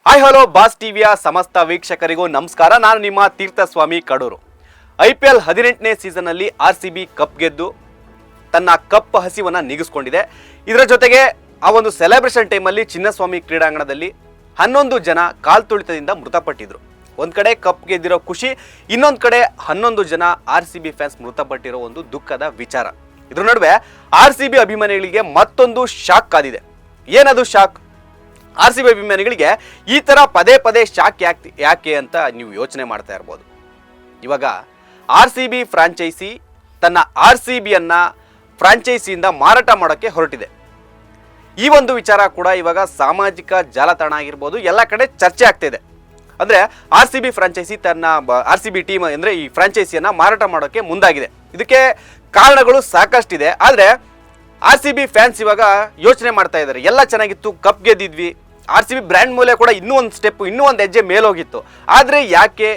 Hi hello boss ಟಿವಿಯ ಸಮಸ್ತ ವೀಕ್ಷಕರಿಗೂ ನಮಸ್ಕಾರ. ನಾನು ನಿಮ್ಮ ತೀರ್ಥಸ್ವಾಮಿ ಕಡೂರು. IPL 18ನೇ ಸೀಸನ್ನಲ್ಲಿ RCB ಕಪ್ ಗೆದ್ದು ತನ್ನ ಕಪ್ ಹಸಿವನ್ನು ನೀಗಿಸ್ಕೊಂಡಿದೆ. ಇದರ ಜೊತೆಗೆ ಆ ಒಂದು ಸೆಲೆಬ್ರೇಷನ್ ಟೈಮಲ್ಲಿ ಚಿನ್ನಸ್ವಾಮಿ ಕ್ರೀಡಾಂಗಣದಲ್ಲಿ 11 ಜನ ಕಾಲ್ತುಳಿತದಿಂದ ಮೃತಪಟ್ಟಿದ್ರು. ಒಂದು ಕಡೆ ಕಪ್ ಗೆದ್ದಿರೋ ಖುಷಿ, ಇನ್ನೊಂದು ಕಡೆ 11 ಜನ RCB ಫ್ಯಾನ್ಸ್ ಮೃತಪಟ್ಟಿರೋ ಒಂದು ದುಃಖದ ವಿಚಾರ. ಇದ್ರ ನಡುವೆ RCB ಅಭಿಮಾನಿಗಳಿಗೆ ಮತ್ತೊಂದು ಶಾಕ್ ಕಾದಿದೆ. ಏನದು ಶಾಕ್? RCB ಅಭಿಮಾನಿಗಳಿಗೆ ಈ ಥರ ಪದೇ ಪದೇ ಶಾಕ್ ಯಾಕೆ ಅಂತ ನೀವು ಯೋಚನೆ ಮಾಡ್ತಾ ಇರ್ಬೋದು. ಇವಾಗ RCB ಫ್ರಾಂಚೈಸಿ ತನ್ನ RCBಯನ್ನು ಫ್ರಾಂಚೈಸಿಯಿಂದ ಮಾರಾಟ ಮಾಡೋಕ್ಕೆ ಹೊರಟಿದೆ. ಈ ಒಂದು ವಿಚಾರ ಕೂಡ ಇವಾಗ ಸಾಮಾಜಿಕ ಜಾಲತಾಣ ಆಗಿರ್ಬೋದು, ಎಲ್ಲ ಕಡೆ ಚರ್ಚೆ ಆಗ್ತಿದೆ. ಅಂದರೆ RCB ಫ್ರಾಂಚೈಸಿ ತನ್ನ RCB ಟೀಮ್ ಅಂದರೆ ಈ ಫ್ರಾಂಚೈಸಿಯನ್ನು ಮಾರಾಟ ಮಾಡೋಕ್ಕೆ ಮುಂದಾಗಿದೆ. ಇದಕ್ಕೆ ಕಾರಣಗಳು ಸಾಕಷ್ಟಿದೆ. ಆದರೆ RCB ಫ್ಯಾನ್ಸ್ ಇವಾಗ ಯೋಚನೆ ಮಾಡ್ತಾ ಇದ್ದಾರೆ, ಎಲ್ಲ ಚೆನ್ನಾಗಿತ್ತು, ಕಪ್ ಗೆದ್ದಿದ್ವಿ, RCB ಬ್ರ್ಯಾಂಡ್ ಮೂಲೆ ಕೂಡ ಇನ್ನೂ ಒಂದು ಸ್ಟೆಪ್, ಇನ್ನೂ ಒಂದು ಹೆಜ್ಜೆ ಮೇಲೋಗಿತ್ತು, ಆದರೆ ಯಾಕೆ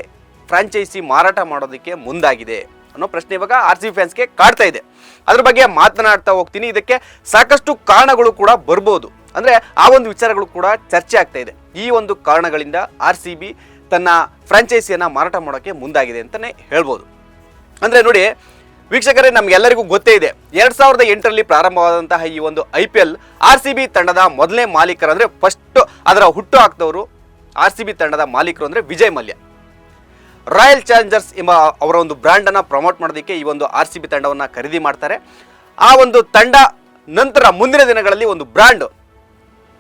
ಫ್ರಾಂಚೈಸಿ ಮಾರಾಟ ಮಾಡೋದಕ್ಕೆ ಮುಂದಾಗಿದೆ ಅನ್ನೋ ಪ್ರಶ್ನೆ ಇವಾಗ RCB ಫ್ಯಾನ್ಸ್ಗೆ ಕಾಡ್ತಾ ಇದೆ. ಅದ್ರ ಬಗ್ಗೆ ಮಾತನಾಡ್ತಾ ಹೋಗ್ತೀನಿ. ಇದಕ್ಕೆ ಸಾಕಷ್ಟು ಕಾರಣಗಳು ಕೂಡ ಬರ್ಬೋದು, ಅಂದರೆ ಆ ಒಂದು ವಿಚಾರಗಳು ಕೂಡ ಚರ್ಚೆ ಆಗ್ತಾ ಇದೆ. ಈ ಒಂದು ಕಾರಣಗಳಿಂದ RCB ತನ್ನ ಫ್ರಾಂಚೈಸಿಯನ್ನು ಮಾರಾಟ ಮಾಡೋಕ್ಕೆ ಮುಂದಾಗಿದೆ ಅಂತಲೇ ಹೇಳ್ಬೋದು. ಅಂದರೆ ನೋಡಿ ವೀಕ್ಷಕರೇ, ನಮಗೆಲ್ಲರಿಗೂ ಗೊತ್ತೇ ಇದೆ, 2008ರಲ್ಲಿ ಪ್ರಾರಂಭವಾದಂತಹ ಈ ಒಂದು IPL RCB ತಂಡದ ಮೊದಲನೇ ಮಾಲೀಕರು ಅಂದರೆ ಫಸ್ಟ್ ಅದರ ಹುಟ್ಟು ಹಾಕಿದವರು RCB ತಂಡದ ಮಾಲೀಕರು ಅಂದರೆ ವಿಜಯ್ ಮಲ್ಯ. ರಾಯಲ್ ಚಾಲೆಂಜರ್ಸ್ ಎಂಬ ಅವರ ಒಂದು ಬ್ರ್ಯಾಂಡನ್ನು ಪ್ರಮೋಟ್ ಮಾಡೋದಕ್ಕೆ ಈ ಒಂದು RCB ತಂಡವನ್ನು ಖರೀದಿ ಮಾಡ್ತಾರೆ. ಆ ಒಂದು ತಂಡ ನಂತರ ಮುಂದಿನ ದಿನಗಳಲ್ಲಿ ಒಂದು ಬ್ರ್ಯಾಂಡ್,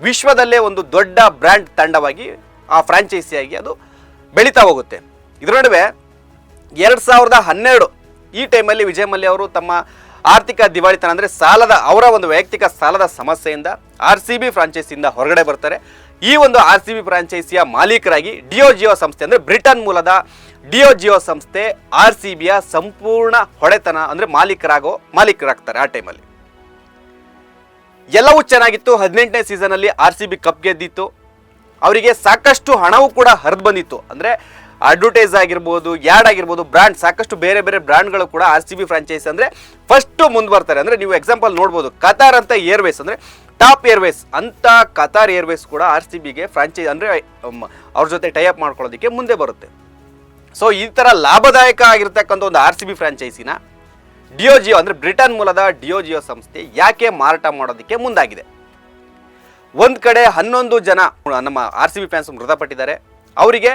ವಿಶ್ವದಲ್ಲೇ ಒಂದು ದೊಡ್ಡ ಬ್ರ್ಯಾಂಡ್ ತಂಡವಾಗಿ ಆ ಫ್ರಾಂಚೈಸಿಯಾಗಿ ಅದು ಬೆಳೀತಾ ಹೋಗುತ್ತೆ. ಇದರ ನಡುವೆ 2012 ಈ ಟೈಮಲ್ಲಿ ವಿಜಯ್ ಮಲ್ಯ ಅವರು ತಮ್ಮ ಆರ್ಥಿಕ ದಿವಾಳಿತನ ಅಂದರೆ ಅವರ ಒಂದು ವೈಯಕ್ತಿಕ ಸಾಲದ ಸಮಸ್ಯೆಯಿಂದ RCB ಫ್ರಾಂಚೈಸಿಯಿಂದ ಹೊರಗಡೆ ಬರ್ತಾರೆ. ಈ ಒಂದು RCB ಫ್ರಾಂಚೈಸಿಯ ಮಾಲೀಕರಾಗಿ ಡಿಯೋಜಿಯೋ ಸಂಸ್ಥೆ ಅಂದರೆ ಬ್ರಿಟನ್ ಮೂಲದ ಡಿಯೋಜಿಯೋ ಸಂಸ್ಥೆ RCBಯ ಸಂಪೂರ್ಣ ಹೊಡೆತನ ಅಂದರೆ ಮಾಲೀಕರಾಗ್ತಾರೆ. ಆ ಟೈಮಲ್ಲಿ ಎಲ್ಲವೂ ಚೆನ್ನಾಗಿತ್ತು. 18ನೇ ಸೀಸನಲ್ಲಿ RCB ಕಪ್ ಗೆದ್ದಿತ್ತು. ಅವರಿಗೆ ಸಾಕಷ್ಟು ಹಣವೂ ಕೂಡ ಹರಿದು ಬಂದಿತ್ತು. ಅಂದರೆ ಅಡ್ವರ್ಟೈಸ್ ಆಗಿರ್ಬೋದು, ಯಾಡ್ ಆಗಿರ್ಬೋದು, ಬ್ರ್ಯಾಂಡ್, ಸಾಕಷ್ಟು ಬೇರೆ ಬೇರೆ ಬ್ರ್ಯಾಂಡ್ಗಳು ಕೂಡ RCB ಫ್ರಾಂಚೈಸಿ ಅಂದರೆ ಫಸ್ಟು ಮುಂದೆ ಬರ್ತಾರೆ. ಅಂದರೆ ನೀವು ಎಕ್ಸಾಂಪಲ್ ನೋಡ್ಬೋದು, ಕತಾರ್ ಅಂತ ಏರ್ವೇಸ್ ಅಂದರೆ ಟಾಪ್ ಏರ್ವೇಸ್ ಅಂತ ಕತಾರ್ ಏರ್ವೇಸ್ ಕೂಡ RCBಗೆ ಫ್ರಾಂಚೈಸಿ ಅಂದರೆ ಅವ್ರ ಜೊತೆ ಟೈಅಪ್ ಮಾಡ್ಕೊಳ್ಳೋದಕ್ಕೆ ಮುಂದೆ ಬರುತ್ತೆ. ಸೊ ಈ ಥರ ಲಾಭದಾಯಕ ಆಗಿರ್ತಕ್ಕಂಥ ಒಂದು RCB ಫ್ರಾಂಚೈಸಿನ ಡಿಯೋಜಿಯೋ ಅಂದರೆ ಬ್ರಿಟನ್ ಮೂಲದ ಡಿಯೋಜಿಯೋ ಸಂಸ್ಥೆ ಯಾಕೆ ಮಾರಾಟ ಮಾಡೋದಕ್ಕೆ ಮುಂದಾಗಿದೆ? ಒಂದು ಕಡೆ 11 ಜನ ನಮ್ಮ RCB ಫ್ಯಾನ್ಸ್ ಮೃತಪಟ್ಟಿದ್ದಾರೆ. ಅವರಿಗೆ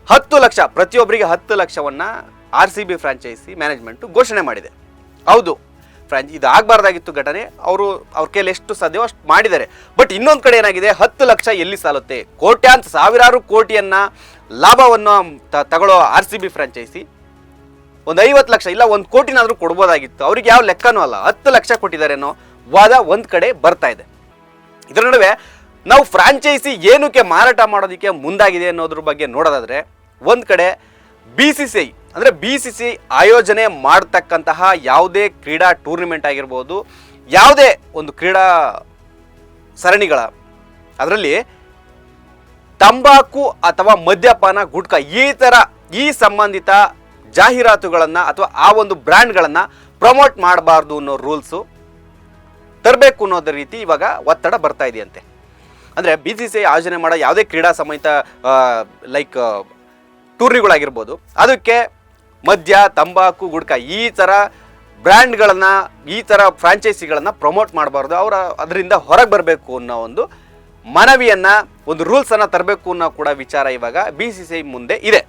10 ಲಕ್ಷ, ಪ್ರತಿಯೊಬ್ಬರಿಗೆ 10 ಲಕ್ಷವನ್ನು RCB ಫ್ರಾಂಚೈಸಿ ಮ್ಯಾನೇಜ್ಮೆಂಟು ಘೋಷಣೆ ಮಾಡಿದೆ. ಹೌದು, ಇದು ಆಗಬಾರ್ದಾಗಿತ್ತು ಘಟನೆ, ಅವ್ರ ಕೈಯಲ್ಲಿ ಎಷ್ಟು ಸಾಧ್ಯವೋ ಅಷ್ಟು ಮಾಡಿದ್ದಾರೆ. ಬಟ್ ಇನ್ನೊಂದು ಕಡೆ ಏನಾಗಿದೆ, 10 ಲಕ್ಷ ಎಲ್ಲಿ ಸಾಲುತ್ತೆ? ಸಾವಿರಾರು ಕೋಟಿಯನ್ನು ಲಾಭವನ್ನು ತಗೊಳ್ಳೋ RCB ಫ್ರಾಂಚೈಸಿ ಒಂದು 50 ಲಕ್ಷ ಇಲ್ಲ 1 ಕೋಟಿನಾದರೂ ಕೊಡ್ಬೋದಾಗಿತ್ತು. ಅವ್ರಿಗೆ ಯಾವ ಲೆಕ್ಕನೂ ಅಲ್ಲ, 10 ಲಕ್ಷ ಕೊಟ್ಟಿದ್ದಾರೆ ಅನ್ನೋ ವಾದ ಒಂದು ಕಡೆ ಬರ್ತಾ ಇದೆ. ಇದರ ನಡುವೆ ನಾವು ಫ್ರಾಂಚೈಸಿ ಏನಕ್ಕೆ ಮಾರಾಟ ಮಾಡೋದಕ್ಕೆ ಮುಂದಾಗಿದೆ ಅನ್ನೋದ್ರ ಬಗ್ಗೆ ನೋಡೋದಾದರೆ, ಒಂದು ಕಡೆ BCCI ಅಂದರೆ BCCI ಆಯೋಜನೆ ಮಾಡ್ತಕ್ಕಂತಹ ಯಾವುದೇ ಕ್ರೀಡಾ ಟೂರ್ನಿಮೆಂಟ್ ಆಗಿರ್ಬೋದು, ಯಾವುದೇ ಒಂದು ಕ್ರೀಡಾ ಸರಣಿಗಳ ಅದರಲ್ಲಿ ತಂಬಾಕು ಅಥವಾ ಮದ್ಯಪಾನ, ಗುಟ್ಕಾ ಈ ಸಂಬಂಧಿತ ಜಾಹೀರಾತುಗಳನ್ನು ಅಥವಾ ಆ ಒಂದು ಬ್ರ್ಯಾಂಡ್ಗಳನ್ನು ಪ್ರಮೋಟ್ ಮಾಡಬಾರ್ದು ಅನ್ನೋ ರೂಲ್ಸು ತರಬೇಕು ಅನ್ನೋದ್ರ ರೀತಿ ಇವಾಗ ಒತ್ತಡ ಬರ್ತಾ ಇದೆಯಂತೆ. ಅಂದರೆ BCCI ಆಯೋಜನೆ ಮಾಡೋ ಯಾವುದೇ ಕ್ರೀಡಾ ಸಂಬಂಧಿತ ಲೈಕ್ ಟೂರ್ನಿಗಳಾಗಿರ್ಬೋದು, ಅದಕ್ಕೆ ಮದ್ಯ, ತಂಬಾಕು, ಗುಡ್ಕಾ ಈ ಥರ ಬ್ರ್ಯಾಂಡ್ಗಳನ್ನು, ಈ ಥರ ಫ್ರಾಂಚೈಸಿಗಳನ್ನು ಪ್ರಮೋಟ್ ಮಾಡಬಾರ್ದು, ಅದರಿಂದ ಹೊರಗೆ ಬರಬೇಕು ಅನ್ನೋ ಒಂದು ಮನವಿಯನ್ನು, ಒಂದು ರೂಲ್ಸನ್ನು ತರಬೇಕು ಅನ್ನೋ ಕೂಡ ವಿಚಾರ ಇವಾಗ BCCI ಮುಂದೆ ಇದೆ.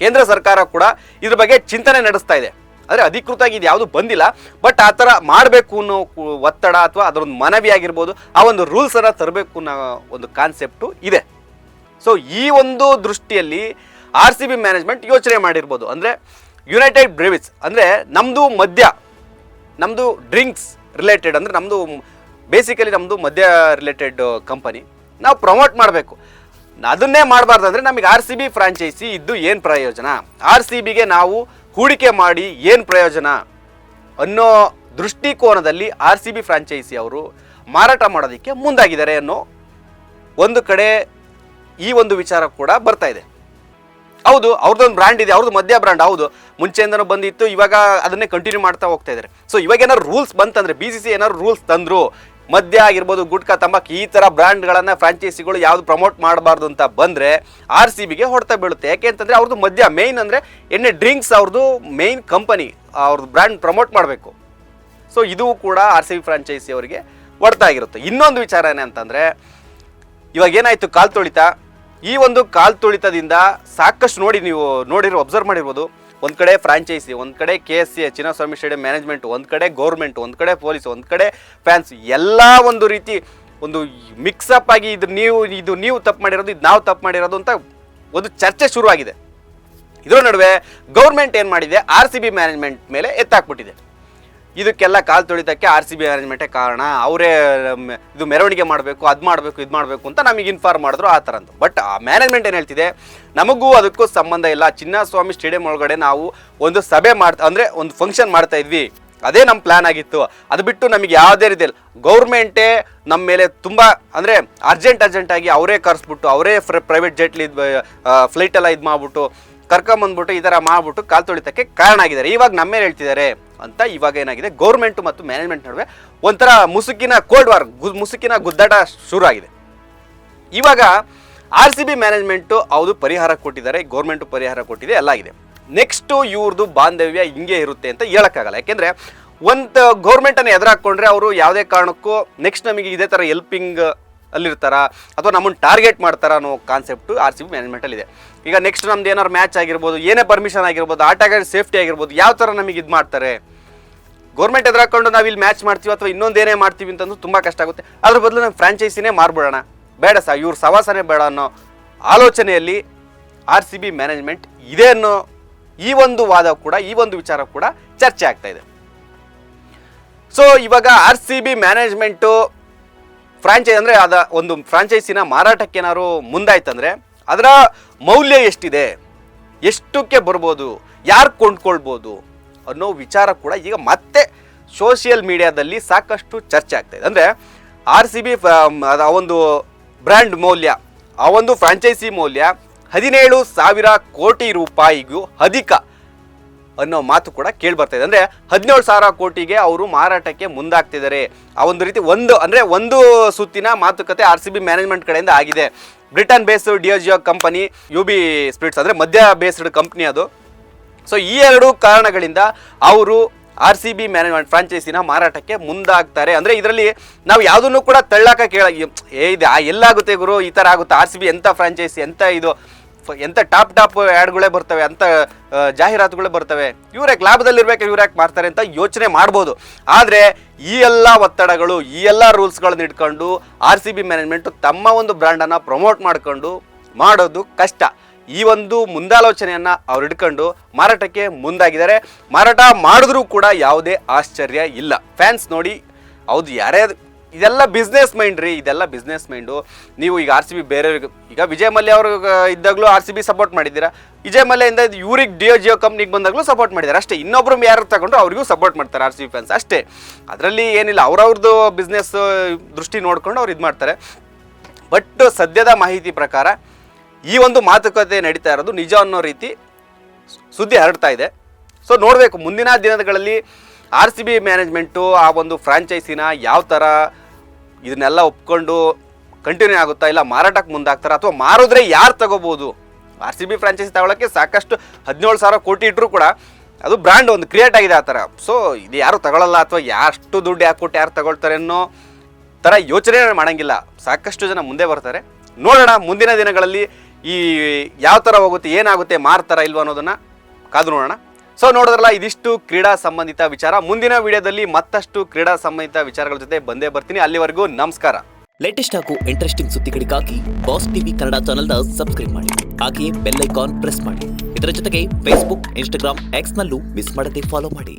ಕೇಂದ್ರ ಸರ್ಕಾರ ಕೂಡ ಇದ್ರ ಬಗ್ಗೆ ಚಿಂತನೆ ನಡೆಸ್ತಾ ಇದೆ. ಅಂದರೆ ಅಧಿಕೃತವಾಗಿ ಇದು ಯಾವುದು ಬಂದಿಲ್ಲ, ಬಟ್ ಆ ಥರ ಮಾಡಬೇಕು ಅನ್ನೋ ಒತ್ತಡ ಅಥವಾ ಅದರೊಂದು ಮನವಿ ಆಗಿರ್ಬೋದು, ಆ ಒಂದು ರೂಲ್ಸನ್ನು ತರಬೇಕು ಅನ್ನೋ ಒಂದು ಕಾನ್ಸೆಪ್ಟು ಇದೆ. ಸೊ ಈ ಒಂದು ದೃಷ್ಟಿಯಲ್ಲಿ RCB ಮ್ಯಾನೇಜ್ಮೆಂಟ್ ಯೋಚನೆ ಮಾಡಿರ್ಬೋದು. ಅಂದರೆ ಯುನೈಟೆಡ್ ಬ್ರೇವಿಸ್ ಅಂದರೆ ನಮ್ಮದು ಮದ್ಯ, ನಮ್ಮದು ಡ್ರಿಂಕ್ಸ್ ರಿಲೇಟೆಡ್, ಅಂದರೆ ನಮ್ಮದು ಬೇಸಿಕಲಿ ನಮ್ಮದು ಮದ್ಯ ರಿಲೇಟೆಡ್ ಕಂಪನಿ, ನಾವು ಪ್ರಮೋಟ್ ಮಾಡಬೇಕು, ಅದನ್ನೇ ಮಾಡಬಾರ್ದು. ಅಂದರೆ ನಮಗೆ RCB ಫ್ರಾಂಚೈಸಿ ಇದ್ದು ಏನು ಪ್ರಯೋಜನ, RCBಗೆ ನಾವು ಹೂಡಿಕೆ ಮಾಡಿ ಏನು ಪ್ರಯೋಜನ ಅನ್ನೋ ದೃಷ್ಟಿಕೋನದಲ್ಲಿ RCB ಫ್ರಾಂಚೈಸಿ ಅವರು ಮಾರಾಟ ಮಾಡೋದಕ್ಕೆ ಮುಂದಾಗಿದ್ದಾರೆ ಅನ್ನೋ ಒಂದು ಕಡೆ ಈ ಒಂದು ವಿಚಾರ ಕೂಡ ಬರ್ತಾ ಇದೆ. ಹೌದು, ಅವ್ರದ್ದೊಂದು ಬ್ರ್ಯಾಂಡ್ ಇದೆ, ಅವ್ರದ್ದು ಮದ್ಯ ಬ್ರ್ಯಾಂಡ್, ಹೌದು ಮುಂಚೆಯಿಂದನೂ ಬಂದಿತ್ತು, ಇವಾಗ ಅದನ್ನೇ ಕಂಟಿನ್ಯೂ ಮಾಡ್ತಾ ಹೋಗ್ತಾ ಇದ್ದಾರೆ. ಸೊ ಇವಾಗ ಏನಾದ್ರು ರೂಲ್ಸ್ ಬಂತಂದರೆ, BCCI ಏನಾದ್ರು ರೂಲ್ಸ್ ತಂದರು, ಮದ್ಯ ಆಗಿರ್ಬೋದು, ಗುಟ್ಕಾ, ತಂಬಾಕು ಈ ಥರ ಬ್ರ್ಯಾಂಡ್ಗಳನ್ನು ಫ್ರಾಂಚೈಸಿಗಳು ಯಾವುದು ಪ್ರಮೋಟ್ ಮಾಡಬಾರ್ದು ಅಂತ ಬಂದರೆ RCBಗೆ ಹೊಡೆತ ಬೀಳುತ್ತೆ. ಯಾಕೆ ಅಂತಂದರೆ ಅವ್ರದ್ದು ಮದ್ಯ ಮೇಯ್ನ್ ಅಂದರೆ ಎಣ್ಣೆ ಡ್ರಿಂಕ್ಸ್ ಅವ್ರದ್ದು ಮೇಯ್ನ್ ಕಂಪನಿ, ಅವ್ರದ್ದು ಬ್ರ್ಯಾಂಡ್ ಪ್ರಮೋಟ್ ಮಾಡಬೇಕು. ಸೊ ಇದು ಕೂಡ RCB ಫ್ರಾಂಚೈಸಿ ಅವರಿಗೆ ಹೊಡೆತ ಆಗಿರುತ್ತೆ. ಇನ್ನೊಂದು ವಿಚಾರ ಏನಂತಂದರೆ, ಇವಾಗ ಏನಾಯಿತು ಕಾಲ್ ತುಳಿತ, ಈ ಒಂದು ಕಾಲ್ ತುಳಿತದಿಂದ ಸಾಕಷ್ಟು ನೀವು ಅಬ್ಸರ್ವ್ ಮಾಡಿರ್ಬೋದು. ಒಂದು ಕಡೆ ಫ್ರಾಂಚೈಸಿ, ಒಂದು ಕಡೆ KSCA ಚಿನ್ನಸ್ವಾಮಿ ಸ್ಟೇಡಿಯಂ ಮ್ಯಾನೇಜ್ಮೆಂಟ್, ಒಂದು ಕಡೆ ಗೌರ್ಮೆಂಟ್, ಒಂದು ಕಡೆ ಪೊಲೀಸ್, ಒಂದು ಕಡೆ ಫ್ಯಾನ್ಸ್, ಎಲ್ಲ ಒಂದು ರೀತಿ ಒಂದು ಮಿಕ್ಸಪ್ ಆಗಿ ಇದು ನೀವು ತಪ್ಪು ಮಾಡಿರೋದು, ಇದು ನಾವು ತಪ್ಪು ಮಾಡಿರೋದು ಅಂತ ಒಂದು ಚರ್ಚೆ ಶುರುವಾಗಿದೆ. ಇದರ ನಡುವೆ ಗೌರ್ಮೆಂಟ್ ಏನು ಮಾಡಿದೆ, RCB ಮ್ಯಾನೇಜ್ಮೆಂಟ್ ಮೇಲೆ ಎತ್ತಾಕ್ಬಿಟ್ಟಿದೆ. ಇದಕ್ಕೆಲ್ಲ ಕಾಲ್ ತುಳಿತಕ್ಕೆ RCB ಮ್ಯಾನೇಜ್ಮೆಂಟೇ ಕಾರಣ, ಅವರೇ ಇದು ಮೆರವಣಿಗೆ ಮಾಡಬೇಕು, ಇದು ಮಾಡಬೇಕು ಅಂತ ನಮಗೆ ಇನ್ಫಾರ್ಮ್ ಮಾಡಿದ್ರು ಆ ಥರ ಅಂತ. ಬಟ್ ಆ ಮ್ಯಾನೇಜ್ಮೆಂಟ್ ಏನು ಹೇಳ್ತಿದೆ, ನಮಗೂ ಅದಕ್ಕೂ ಸಂಬಂಧ ಇಲ್ಲ. ಚಿನ್ನಸ್ವಾಮಿ ಸ್ಟೇಡಿಯಂ ಒಳಗಡೆ ನಾವು ಒಂದು ಸಭೆ ಅಂದರೆ ಒಂದು ಫಂಕ್ಷನ್ ಮಾಡ್ತಾ ಇದ್ವಿ, ಅದೇ ನಮ್ಮ ಪ್ಲ್ಯಾನ್ ಆಗಿತ್ತು. ಅದು ಬಿಟ್ಟು ನಮಗೆ ಯಾವುದೇ ರೀತಿಯಲ್ಲಿ ಗೌರ್ಮೆಂಟೇ ನಮ್ಮ ಮೇಲೆ ತುಂಬ ಅಂದರೆ ಅರ್ಜೆಂಟಾಗಿ ಅವರೇ ಕರೆಸ್ಬಿಟ್ಟು, ಅವರೇ ಪ್ರೈವೇಟ್ ಜೆಟ್ಲಿ ಫ್ಲೈಟೆಲ್ಲ ಇದು ಮಾಡಿಬಿಟ್ಟು ಕರ್ಕೊಂಬಂದ್ಬಿಟ್ಟು ಈ ಥರ ಮಾಡಿಬಿಟ್ಟು ಕಾಲ್ ತುಳಿತಕ್ಕೆ ಕಾರಣ ಆಗಿದ್ದಾರೆ. ಇವಾಗ ನಮ್ಮ ಮೇಲೆ ಹೇಳ್ತಿದ್ದಾರೆ ಅಂತ. ಇವಾಗ ಏನಾಗಿದೆ, ಗೌರ್ಮೆಂಟು ಮತ್ತು ಮ್ಯಾನೇಜ್ಮೆಂಟ್ ನಡುವೆ ಒಂಥರ ಮುಸುಕಿನ ಕೋಲ್ಡ್ ವಾರ್, ಮುಸುಕಿನ ಗುದ್ದಾಟ ಶುರು ಆಗಿದೆ. ಇವಾಗ RCB ಮ್ಯಾನೇಜ್ಮೆಂಟು ಅವ್ದು ಪರಿಹಾರ ಕೊಟ್ಟಿದ್ದಾರೆ, ಗೌರ್ಮೆಂಟು ಪರಿಹಾರ ಕೊಟ್ಟಿದೆ, ಎಲ್ಲ ಆಗಿದೆ. ನೆಕ್ಸ್ಟು ಇವ್ರದ್ದು ಬಾಂಧವ್ಯ ಹಿಂಗೆ ಇರುತ್ತೆ ಅಂತ ಹೇಳೋಕ್ಕಾಗಲ್ಲ. ಯಾಕೆಂದರೆ ಒಂದು ಗೌರ್ಮೆಂಟನ್ನು ಎದುರಾಕೊಂಡ್ರೆ ಅವರು ಯಾವುದೇ ಕಾರಣಕ್ಕೂ ನೆಕ್ಸ್ಟ್ ನಮಗೆ ಇದೇ ಥರ ಹೆಲ್ಪಿಂಗ್ ಅಲ್ಲಿರ್ತಾರ ಅಥವಾ ನಮ್ಮನ್ನು ಟಾರ್ಗೆಟ್ ಮಾಡ್ತಾರ ಅನ್ನೋ ಕಾನ್ಸೆಪ್ಟು RCB ಮ್ಯಾನೇಜ್ಮೆಂಟಲ್ಲಿದೆ. ಈಗ ನೆಕ್ಸ್ಟ್ ನಮ್ದು ಏನಾದ್ರು ಮ್ಯಾಚ್ ಆಗಿರ್ಬೋದು, ಏನೇ ಪರ್ಮಿಷನ್ ಆಗಿರ್ಬೋದು, ಆಟಗಾರ ಸೇಫ್ಟಿ ಆಗಿರ್ಬೋದು, ಯಾವ ಥರ ನಮಗೆ ಇದು ಮಾಡ್ತಾರೆ. ಗೌರ್ಮೆಂಟ್ ಎದುರಾಕೊಂಡು ನಾವು ಇಲ್ಲಿ ಮ್ಯಾಚ್ ಮಾಡ್ತೀವಿ ಅಥವಾ ಇನ್ನೊಂದೇನೇ ಮಾಡ್ತೀವಿ ಅಂತಂದು ತುಂಬ ಕಷ್ಟ ಆಗುತ್ತೆ. ಅದ್ರ ಬದಲು ನಾವು ಫ್ರಾಂಚೈಸಿನೇ ಮಾರ್ಬಿಡೋಣ, ಬೇಡ ಇವ್ರ ಸವಾಸನೆ ಬೇಡ ಅನ್ನೋ ಆಲೋಚನೆಯಲ್ಲಿ RCB ಮ್ಯಾನೇಜ್ಮೆಂಟ್ ಇದೆ ಅನ್ನೋ ಈ ಒಂದು ವಾದ ಕೂಡ, ಈ ಒಂದು ವಿಚಾರ ಕೂಡ ಚರ್ಚೆ ಆಗ್ತಾ ಇದೆ. ಸೊ ಇವಾಗ RCB ಮ್ಯಾನೇಜ್ಮೆಂಟು ಫ್ರಾಂಚೈಸ್ ಅಂದರೆ ಒಂದು ಫ್ರಾಂಚೈಸಿನ ಮಾರಾಟಕ್ಕೆ ಏನಾದ್ರು ಮುಂದಾಯ್ತಂದರೆ ಅದರ ಮೌಲ್ಯ ಎಷ್ಟಿದೆ, ಎಷ್ಟಕ್ಕೆ ಬರ್ಬೋದು, ಯಾರು ಕೊಂಡ್ಕೊಳ್ಬೋದು ಅನ್ನೋ ವಿಚಾರ ಕೂಡ ಈಗ ಮತ್ತೆ ಸೋಷಿಯಲ್ ಮೀಡಿಯಾದಲ್ಲಿ ಸಾಕಷ್ಟು ಚರ್ಚೆ ಆಗ್ತಾಯಿದೆ. ಅಂದರೆ RCB ಆ ಒಂದು ಬ್ರ್ಯಾಂಡ್ ಮೌಲ್ಯ, ಆ ಒಂದು ಫ್ರಾಂಚೈಸಿ ಮೌಲ್ಯ 17,000 ಕೋಟಿ ರೂಪಾಯಿಗೂ ಅಧಿಕ ಅನ್ನೋ ಮಾತು ಕೂಡ ಕೇಳಿ ಬರ್ತಾ ಇದೆ. ಅಂದರೆ 17,000 ಕೋಟಿಗೆ ಅವರು ಮಾರಾಟಕ್ಕೆ ಮುಂದಾಗ್ತಿದ್ದಾರೆ. ಆ ಒಂದು ರೀತಿ ಒಂದು ಸುತ್ತಿನ ಮಾತುಕತೆ RCB ಮ್ಯಾನೇಜ್ಮೆಂಟ್ ಕಡೆಯಿಂದ ಆಗಿದೆ. Britain based Diageo company, UB spirits ಅಂದರೆ ಮದ್ಯ ಬೇಸ್ಡ್ ಕಂಪ್ನಿ ಅದು. ಸೊ ಈ ಎರಡು ಕಾರಣಗಳಿಂದ ಅವರು RCB ಮ್ಯಾನೇಜ್ಮೆಂಟ್ ಫ್ರಾಂಚೈಸಿನ ಮಾರಾಟಕ್ಕೆ ಮುಂದಾಗ್ತಾರೆ. ಅಂದರೆ ಇದರಲ್ಲಿ ನಾವು ಯಾವುದನ್ನು ಕೂಡ ತಳ್ಳಾಕ ಇದು ಎಲ್ಲಾಗುತ್ತೆ ಗುರು, ಈ ಥರ ಆಗುತ್ತೆ, RCB ಎಂಥ ಫ್ರಾಂಚೈಸಿ, ಎಂಥ ಟಾಪ್ ಆ್ಯಡ್ಗಳೇ ಬರ್ತವೆ, ಅಂಥ ಜಾಹೀರಾತುಗಳೇ ಬರ್ತವೆ, ಇವ್ರ್ಯಾಕೆ ಲಾಭದಲ್ಲಿರ್ಬೇಕು, ಇವ್ರ್ಯಾಕೆ ಮಾಡ್ತಾರೆ ಅಂತ ಯೋಚನೆ ಮಾಡ್ಬೋದು. ಆದರೆ ಈ ಎಲ್ಲ ಒತ್ತಡಗಳು, ಈ ಎಲ್ಲ ರೂಲ್ಸ್ಗಳನ್ನ ಇಟ್ಕೊಂಡು RCB ಮ್ಯಾನೇಜ್ಮೆಂಟು ತಮ್ಮ ಒಂದು ಬ್ರ್ಯಾಂಡನ್ನು ಪ್ರಮೋಟ್ ಮಾಡ್ಕೊಂಡು ಮಾಡೋದು ಕಷ್ಟ. ಈ ಒಂದು ಮುಂದಾಲೋಚನೆಯನ್ನು ಅವ್ರು ಹಿಡ್ಕೊಂಡು ಮಾರಾಟಕ್ಕೆ ಮುಂದಾಗಿದ್ದಾರೆ. ಮಾರಾಟ ಮಾಡಿದ್ರೂ ಕೂಡ ಯಾವುದೇ ಆಶ್ಚರ್ಯ ಇಲ್ಲ. ಫ್ಯಾನ್ಸ್ ನೋಡಿ, ಹೌದು ಯಾರೇ ಇದೆಲ್ಲ ಬಿಸ್ನೆಸ್ ಮೈಂಡ್ ರೀ, ಇದೆಲ್ಲ ಬಿಸ್ನೆಸ್ ಮೈಂಡು. ನೀವು ಈಗ RCB ಬೇರೆಯವ್ರಿಗೆ, ಈಗ ವಿಜಯ್ ಮಲ್ಯ ಅವರು ಇದ್ದಾಗಲೂ RCB ಸಪೋರ್ಟ್ ಮಾಡಿದ್ದೀರಾ, ವಿಜಯ್ ಮಲ್ಯದಿಂದ ಇವ್ರಿಗೆ Diageo ಕಂಪ್ನಿಗೆ ಬಂದಾಗಲೂ ಸಪೋರ್ಟ್ ಮಾಡಿದ್ದಾರೆ ಅಷ್ಟೇ. ಇನ್ನೊಬ್ರು ಯಾರು ತಗೊಂಡ್ರು ಅವ್ರಿಗೂ ಸಪೋರ್ಟ್ ಮಾಡ್ತಾರೆ RCB ಫ್ಯಾನ್ಸ್ ಅಷ್ಟೇ. ಅದರಲ್ಲಿ ಏನಿಲ್ಲ, ಅವ್ರವ್ರದ್ದು ಬಿಸ್ನೆಸ್ ದೃಷ್ಟಿ ನೋಡ್ಕೊಂಡು ಅವ್ರು ಇದು ಮಾಡ್ತಾರೆ. ಬಟ್ ಸದ್ಯದ ಮಾಹಿತಿ ಪ್ರಕಾರ ಈ ಒಂದು ಮಾತುಕತೆ ನಡೀತಾ ಇರೋದು ನಿಜ ಅನ್ನೋ ರೀತಿ ಸುದ್ದಿ ಹರಡ್ತಾ ಇದೆ. ಸೊ ನೋಡಬೇಕು ಮುಂದಿನ ದಿನಗಳಲ್ಲಿ RCB ಮ್ಯಾನೇಜ್ಮೆಂಟು ಆ ಒಂದು ಫ್ರಾಂಚೈಸಿನ ಯಾವ ಥರ ಇದನ್ನೆಲ್ಲ ಒಪ್ಕೊಂಡು ಕಂಟಿನ್ಯೂ ಆಗುತ್ತಾ, ಇಲ್ಲ ಮಾರಾಟಕ್ಕೆ ಮುಂದಾಗ್ತಾರ, ಅಥವಾ ಮಾರಿದ್ರೆ ಯಾರು ತಗೋಬೋದು. RCB ಫ್ರಾಂಚೈಸಿ ತಗೊಳ್ಳೋಕ್ಕೆ ಸಾಕಷ್ಟು 17,000 ಕೋಟಿ ಇಟ್ಟರು ಕೂಡ ಅದು ಬ್ರ್ಯಾಂಡ್ ಒಂದು ಕ್ರಿಯೇಟ್ ಆಗಿದೆ ಆ ಥರ. ಸೊ ಇದು ಯಾರು ತಗೊಳ್ಳಲ್ಲ, ಅಥವಾ ಎಷ್ಟು ದುಡ್ಡು ಯಾಕೆ ಕೊಟ್ಟು ಯಾರು ತಗೊಳ್ತಾರೆ ಅನ್ನೋ ಥರ ಯೋಚನೆ ಮಾಡೋಂಗಿಲ್ಲ. ಸಾಕಷ್ಟು ಜನ ಮುಂದೆ ಬರ್ತಾರೆ. ನೋಡೋಣ ಮುಂದಿನ ದಿನಗಳಲ್ಲಿ ಈ ಯಾವ ಥರ ಹೋಗುತ್ತೆ, ಏನಾಗುತ್ತೆ, ಮಾರ್ತಾರ ಇಲ್ವ ಅನ್ನೋದನ್ನು ಕಾದು ನೋಡೋಣ. ಸೊ ನೋಡಿದ್ರಲ್ಲ, ಇದಿಷ್ಟು ಕ್ರೀಡಾ ಸಂಬಂಧಿತ ವಿಚಾರ. ಮುಂದಿನ ವಿಡಿಯೋದಲ್ಲಿ ಮತ್ತಷ್ಟು ಕ್ರೀಡಾ ಸಂಬಂಧಿತ ವಿಚಾರಗಳ ಜೊತೆ ಬಂದೇ ಬರ್ತೀನಿ. ಅಲ್ಲಿವರೆಗೂ ನಮಸ್ಕಾರ. ಲೇಟೆಸ್ಟ್ ಹಾಗೂ ಇಂಟ್ರೆಸ್ಟಿಂಗ್ ಸುದ್ದಿಗಳಿಗಾಗಿ ಬಾಸ್ ಟಿವಿ ಕನ್ನಡ ಚಾನೆಲ್ನ ಸಬ್ಸ್ಕ್ರೈಬ್ ಮಾಡಿ. ಹಾಗೆಯೇ ಬೆಲ್ ಐಕಾನ್ ಪ್ರೆಸ್ ಮಾಡಿ. ಇದರ ಜೊತೆಗೆ ಫೇಸ್ಬುಕ್, ಇನ್ಸ್ಟಾಗ್ರಾಮ್, ಎಕ್ಸ್ನಲ್ಲೂ ಮಿಸ್ ಮಾಡದೆ ಫಾಲೋ ಮಾಡಿ.